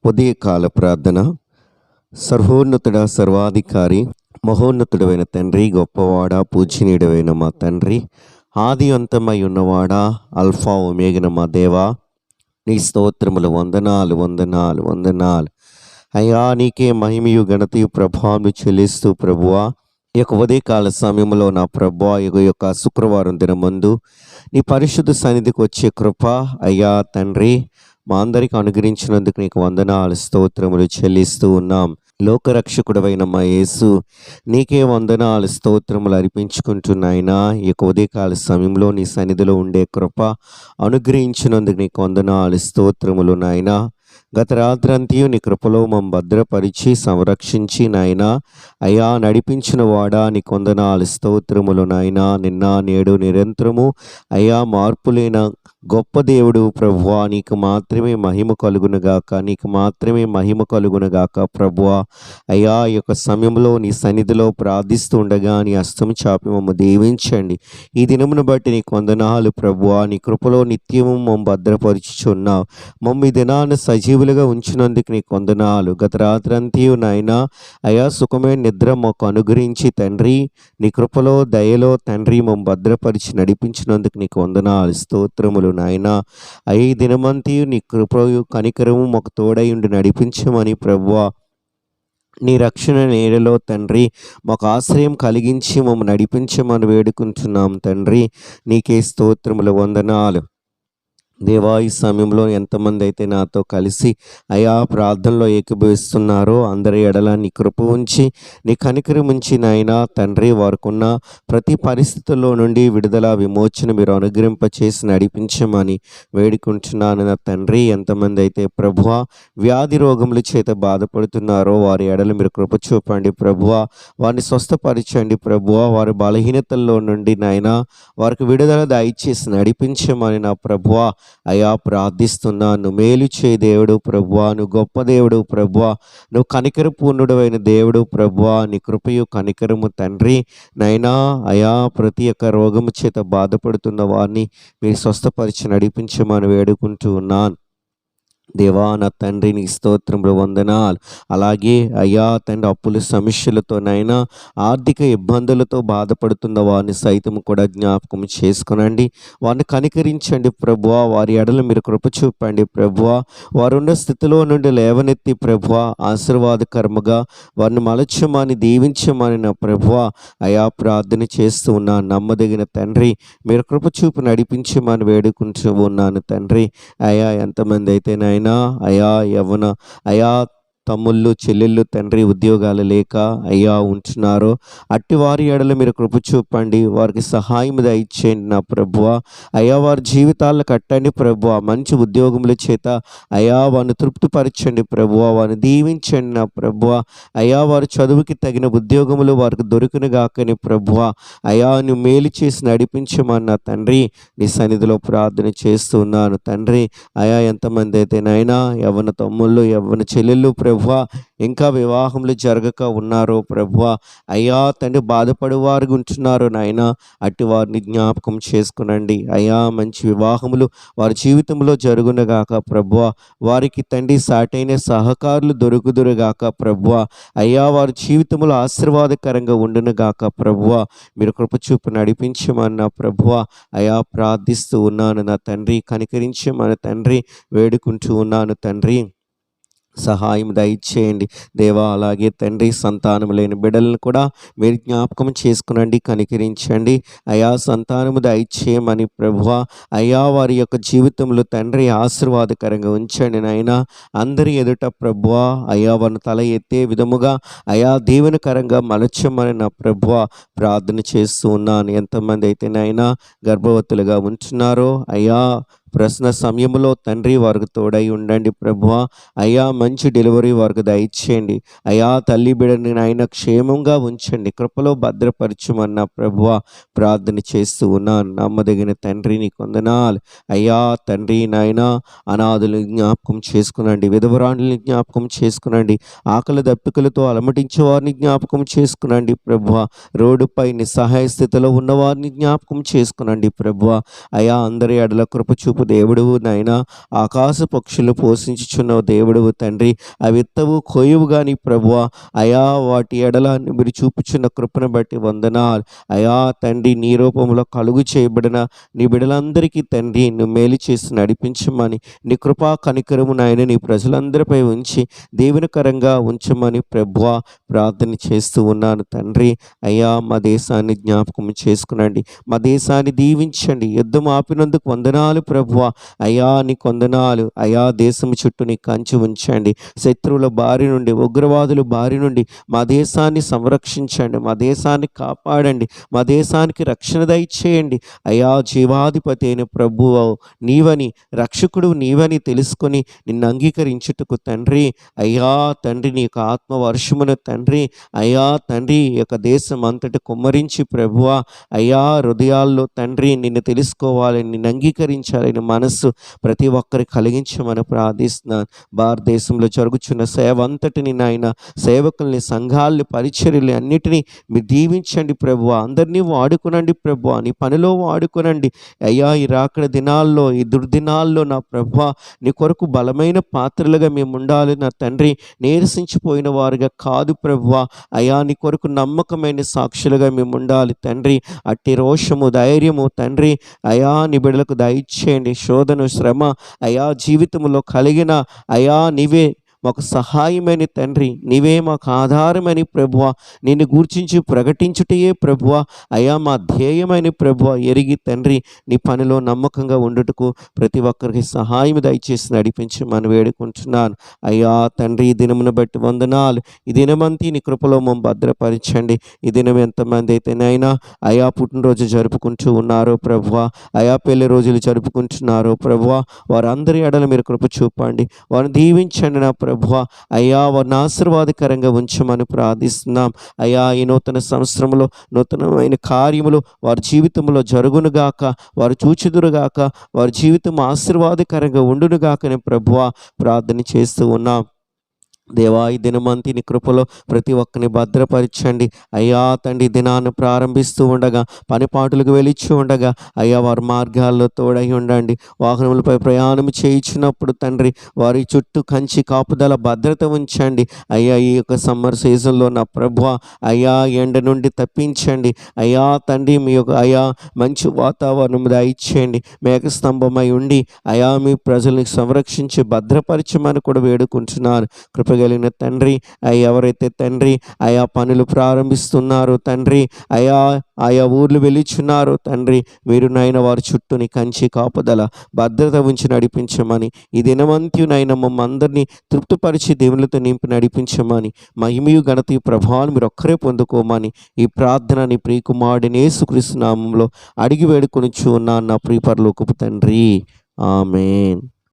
ఉదయకాల ప్రార్థన. సర్వోన్నతుడ, సర్వాధికారి, మహోన్నతుడైన తండ్రి, గొప్పవాడా, పూజనీయుడైన మా తండ్రి, ఆది అంతమై ఉన్నవాడా, అల్ఫా ఒమేగన మా దేవా, నీ స్తోత్రములు, వందనాలు వందనాలు వందనాలు అయ్యా. నీకే మహిమయు ఘనతయు ప్రభావం చెల్లిస్తూ ప్రభువా, ఈ యొక్క ఉదయకాల సమయంలో నా ప్రభువా, ఈ యొక్క శుక్రవారం దినమందు నీ పరిశుద్ధ సన్నిధికి వచ్చే కృప అయ్యా తండ్రి మా అందరికి అనుగ్రహించినందుకు నీకు వందనాలు స్తోత్రములు చెల్లిస్తూ ఉన్నాం. లోకరక్షకుడవైన మా యేసు, నీకే వందనాలు స్తోత్రములు అర్పించుకుంటున్నాయినా. ఈ యొక్క ఉదయకాల సమయంలో నీ సన్నిధిలో ఉండే కృప అనుగ్రహించినందుకు నీకు వందనాలు స్తోత్రములు నాయనా. గత రాత్రంతయు నీ కృపలో మమ్మ భద్రపరిచి సంరక్షించి నాయనా అయ్యా నడిపించిన వాడా, నీ వందనాలు స్తోత్రములు నాయనా. నిన్న నేడు నిరంతరము అయ్యా మార్పులేన గొప్ప దేవుడు ప్రభువా, నీకు మాత్రమే మహిమ కలుగునుగాక, నీకు మాత్రమే మహిమ కలుగునుగాక ప్రభువా. అయ్యా ఈ యొక్క సమయంలో నీ సన్నిధిలో ప్రార్థిస్తూ ఉండగా నీ హస్తం చాపి మమ్మ దీవించండి. ఈ దినమును బట్టి నీకు వందనాలు ప్రభువా. నీ కృపలో నిత్యము మమ్మ భద్రపరుచుచున్నావు. మమ్మ ఈ దినాన్ని సజీవులుగా ఉంచినందుకు నీకు వందనాలు. గత రాత్రంతయు నాయనా అయా సుఖమైన నిద్ర మాకు అనుగ్రహించి తండ్రి, నీ కృపలో దయలో తండ్రి మమ్మ భద్రపరిచి నడిపించినందుకు నీకు వందనాలు స్తోత్రములు నాయనా. ఈ దినమంతయు నీ కృపయు కనికరము మాకు తోడై ఉండి నడిపించమని ప్రభువా, నీ రక్షణ నీడలో తండ్రి మాకు ఆశ్రయం కలిగించి మమ్మల్ని నడిపించమని వేడుకుంటున్నాం తండ్రి. నీకే స్తోత్రములు వందనాలు దేవా. ఈ సమయంలో ఎంతమంది అయితే నాతో కలిసి అయా ప్రార్థనలో ఏకీభవిస్తున్నారో అందరి ఎడల నీ కృప ఉంచి నీ కనికరం ఉంచి నాయనా తండ్రి, వారికున్న ప్రతి పరిస్థితుల్లో నుండి విడుదల విమోచన మీరు అనుగ్రహింపచేసి నడిపించమని వేడుకుంటున్నాను నా తండ్రి. ఎంతమంది అయితే ప్రభువా వ్యాధి రోగముల చేత బాధపడుతున్నారో వారి ఎడల మీరు కృప చూపండి ప్రభువా. వారిని స్వస్థపరచండి ప్రభువా. వారి బలహీనతల్లో నుండి నాయనా వారికి విడుదల దయచేసి నడిపించమని నా ప్రభువా అయా ప్రార్థిస్తున్నాను. మేలు చే దేవుడు ప్రభువా, నువ్వు గొప్ప దేవుడు ప్రభువా, నువ్వు కనికర పూర్ణుడైన దేవుడు ప్రభువా. నీ కృపయు కనికరము తండ్రి నైనా అయా ప్రతి ఒక్క రోగము చేత బాధపడుతున్న వారిని మీరు స్వస్థపరిచి నడిపించమని వేడుకుంటూ ఉన్నాను దేవా. నా తండ్రి నీ స్తోత్రములు వందనాలు. అలాగే అయ్యా తండ్రి అప్పుల సమస్యలతోనైనా ఆర్థిక ఇబ్బందులతో బాధపడుతున్న వారిని సైతం కూడా జ్ఞాపకం చేసుకునండి. వారిని కనికరించండి ప్రభువా. వారి ఎడలు మీరు కృప చూపండి ప్రభువా. వారున్న స్థితిలో నుండి లేవనెత్తి ప్రభువా ఆశీర్వాదకరముగా వారిని మలచమని దీవించమని నా ప్రభువా అయా ప్రార్థన చేస్తూ ఉన్నాను. నమ్మదగిన తండ్రి మీరు కృప చూపు నడిపించమని వేడుకుంటూ ఉన్నాను తండ్రి. అయా ఎంతమంది అయితే నాయనా అయా యవ్వన అయా తమ్ముళ్ళు చెల్లెళ్ళు తండ్రి ఉద్యోగాలు లేక అయ్యా ఉంటున్నారో అట్టి వారి ఎడల మీరు కృప చూపండి. వారికి సహాయం దయచేయండి నా ప్రభువా. అయ్యా వారి జీవితాలను కట్టండి ప్రభువా. మంచి ఉద్యోగముల చేత అయ్యా వారిని తృప్తిపరచండి ప్రభువా. వారిని దీవించండి నా ప్రభువా. అయ్యా వారి చదువుకి తగిన ఉద్యోగములు వారికి దొరికిన గాకని ప్రభువా అయ్యా నువ్వు మేలు చేసి నడిపించమన్న తండ్రి నీ సన్నిధిలో ప్రార్థన చేస్తూ ఉన్నాను తండ్రి. అయా ఎంతమంది అయితే నాయనా యవ్వన తమ్ముళ్ళు యవ్వన చెల్లెళ్ళు ప్రభువా ఇంకా వివాహములు జరగక ఉన్నారో ప్రభువా అయ్యా తండ్రి బాధపడేవారు ఉంటున్నారు నాయన, అట్టి వారిని జ్ఞాపకం చేసుకునండి అయ్యా. మంచి వివాహములు వారి జీవితంలో జరుగునగాక ప్రభువా. వారికి తండ్రి సాటైన సహకారులు దొరుకుదురుగాక ప్రభువా అయ్యా. వారి జీవితంలో ఆశీర్వాదకరంగా ఉండునుగాక ప్రభువా. మీరు కృప చూపు నడిపించమన్న ప్రభువా అయ్యా ప్రార్థిస్తూ ఉన్నాను నా తండ్రి. కనికరించమని తండ్రి వేడుకుంటూ ఉన్నాను తండ్రి. సహాయం దయచేయండి దేవా. అలాగే తండ్రి సంతానం లేని బిడ్డలను కూడా మీరు జ్ఞాపకం చేసుకునండి, కనికరించండి అయా. సంతానము దయచేయమని ప్రభువా అయ్యా. వారి యొక్క జీవితంలో తండ్రి ఆశీర్వాదకరంగా ఉంచండి నాయనా. అందరి ఎదుట ప్రభువా అయ్యా వారిని తల ఎత్తే విధముగా అయా దీవెనకరంగా మలచమని నా ప్రభువా ప్రార్థన చేస్తూ ఉన్నాను. ఎంతమంది అయితే నాయనా గర్భవతులుగా ఉంటున్నారో అయ్యా ప్రశ్న సమయంలో తండ్రి వారికి తోడై ఉండండి ప్రభువా అయ్యా. మంచి డెలివరీ వారికి దయచేయండి అయ్యా. తల్లి బిడ్డని నాయన క్షేమంగా ఉంచండి, కృపలో భద్రపరచుమన్న ప్రభువా ప్రార్థన చేస్తూ ఉన్నాను. నమ్మదగిన తండ్రి నీకు వందనాలు అయ్యా. తండ్రి నాయన అనాథులను జ్ఞాపకం చేసుకునండి, విధవరాండ్లని జ్ఞాపకం చేసుకునండి, ఆకలి దప్పికలతో అలమటించే వారిని జ్ఞాపకం చేసుకునండి ప్రభువా. రోడ్డుపై నిస్సహాయ స్థితిలో ఉన్న వారిని జ్ఞాపకం చేసుకునండి ప్రభువా అయ్యా. అందరి ఎడల కృప చూపు పోషించు దేవుడువు నాయనా. ఆకాశ పక్షులు పోషించుచున్న దేవుడువు తండ్రి. అవి విత్తవు కోయవు గాని ప్రభువా అయా వాటి ఎడల మీరు చూపుచున్న కృపను బట్టి వందనాలు అయా తండ్రి. నీ రూపంలో కలుగు చేయబడిన నీ బిడ్డలందరికీ తండ్రి నువ్వు మేలు చేసి నడిపించమని, నీ కృపా కనికరము నాయన నీ ప్రజలందరిపై ఉంచి దీవెనకరంగా ఉంచమని ప్రభువా ప్రార్థన చేస్తూ ఉన్నాను తండ్రి. అయ్యా మా దేశాన్ని జ్ఞాపకం చేసుకునండి, మా దేశాన్ని దీవించండి. యుద్ధం ఆపినందుకు వందనాలు ప్రభువా అయ్యా, నీకు వందనాలు అయ్యా. దేశము చుట్టూ నీ కంచి ఉంచండి, శత్రువుల బారి నుండి ఉగ్రవాదుల బారి నుండి మా దేశాన్ని సంరక్షించండి, మా దేశాన్ని కాపాడండి, మా దేశానికి రక్షణ దయచేయండి అయ్యా. జీవాధిపతి అయిన ప్రభువు నీవని, రక్షకుడు నీవని తెలుసుకొని నిన్ను అంగీకరించుటకు తండ్రి అయ్యా తండ్రి నీ యొక్క ఆత్మవర్షమును తండ్రి అయ్యా తండ్రి ఈ యొక్క దేశం అంతటి కుమ్మరించి ప్రభువా అయ్యా హృదయాల్లో తండ్రి నిన్ను తెలుసుకోవాలని, నిన్ను అంగీకరించాలని మనస్సు ప్రతి ఒక్కరికి కలిగించమని ప్రార్థిస్తున్నాను. భారతదేశంలో జరుగుతున్న సేవ అంతటిని నాయన, సేవకుల్ని, సంఘాలని, పరిచర్యలు అన్నిటినీ మీరు దీవించండి ప్రభువా. అందరినీ వాడుకునండి ప్రభువా, నీ పనిలో వాడుకునండి అయ్యా. ఈ రాకడ దినాల్లో, ఈ దుర్దినాల్లో నా ప్రభువా నీ కొరకు బలమైన పాత్రలుగా మేము ఉండాలి నా తండ్రి. నీరసించిపోయిన వారుగా కాదు ప్రభువా అయ్యా, నీ కొరకు నమ్మకమైన సాక్షులుగా మేము ఉండాలి తండ్రి. అట్టి రోషము, ధైర్యము తండ్రి అయా నీ బిడ్డలకు దయచేయండి. శోధన, శ్రమ అయా జీవితంలో కలిగిన అయా నీవే మాకు సహాయమని తండ్రి, నీవే మాకు ఆధారమని ప్రభువా, నిన్ను గూర్చించి ప్రకటించుటయే ప్రభువా అయా మా ధ్యేయమని ప్రభువా ఎరిగి తండ్రి నీ పనిలో నమ్మకంగా ఉండుటకు ప్రతి ఒక్కరికి సహాయం దయచేసి నడిపించమని వేడుకుంటున్నాను అయ్యా తండ్రి. ఈ దినమును బట్టి వందనాలు. ఈ దినమంతి నీ కృపలో మమ్మల్ని భద్రపరచండి. ఈ దినం ఎంతమంది అయితేనైనా అయా పుట్టినరోజు జరుపుకుంటూ ఉన్నారో ప్రభువా, అయా పెళ్లి రోజులు జరుపుకుంటున్నారో ప్రభువా, వారందరి ఎడల మీరు కృప చూపండి, వారిని దీవించండి నా ప్రభువా అయ్యా. వారిని ఆశీర్వాదకరంగా ఉంచమని ప్రార్థిస్తున్నాం అయ్యా. ఈ నూతన సంవత్సరంలో నూతనమైన కార్యములు వారి జీవితంలో జరుగునుగాక, వారు చూచుదురుగాక, వారి జీవితం ఆశీర్వాదకరంగా ఉండునుగాకని ప్రభువా ప్రార్థన చేస్తూ ఉన్నాం దేవా. ఈ దినమంతి నీ కృపలో ప్రతి ఒక్కరిని భద్రపరచండి అయ్యా తండ్రి. దినాన్ని ప్రారంభిస్తూ ఉండగా, పనిపాటులకు వెలిచి ఉండగా అయ్యా వారి మార్గాల్లో తోడై ఉండండి. వాహనములపై ప్రయాణం చేయించినప్పుడు తండ్రి వారి చుట్టూ కంచి కాపుదల భద్రత ఉంచండి అయ్యా. ఈ యొక్క సమ్మర్ సీజన్లో నా ప్రభువా అయ్యా ఎండ నుండి తప్పించండి అయ్యా తండ్రి. మీ యొక్క అయ్యా మంచి వాతావరణం దయచేయండి, మేఘస్తంభమై ఉండి అయా మీ ప్రజల్ని సంరక్షించి భద్రపరచమని కూడా వేడుకుంటున్నాను. కృపగలిగిన తండ్రి ఎవరైతే తండ్రి ఆయా పనులు ప్రారంభిస్తున్నారో తండ్రి, ఆయా ఊర్లు వెలుచున్నారో తండ్రి, మీరు నాయన వారి చుట్టూని కంచి కాపుదల భద్రత ఉంచి నడిపించమని, ఈ దినమంత్యునైనా మమ్మ అందరినీ తృప్తిపరిచి దేవులతో నింపి నడిపించమని, మహిమయు ఘనత ప్రభావాన్ని మీరు ఒక్కరే పొందుకోమని ఈ ప్రార్థన నీ ప్రియకుమారుడిని యేసుక్రీస్తు నామములో అడిగి వేడుకొనుచు ఉన్నాను నా ప్రియ పరలోకపు తండ్రి. ఆమేన్.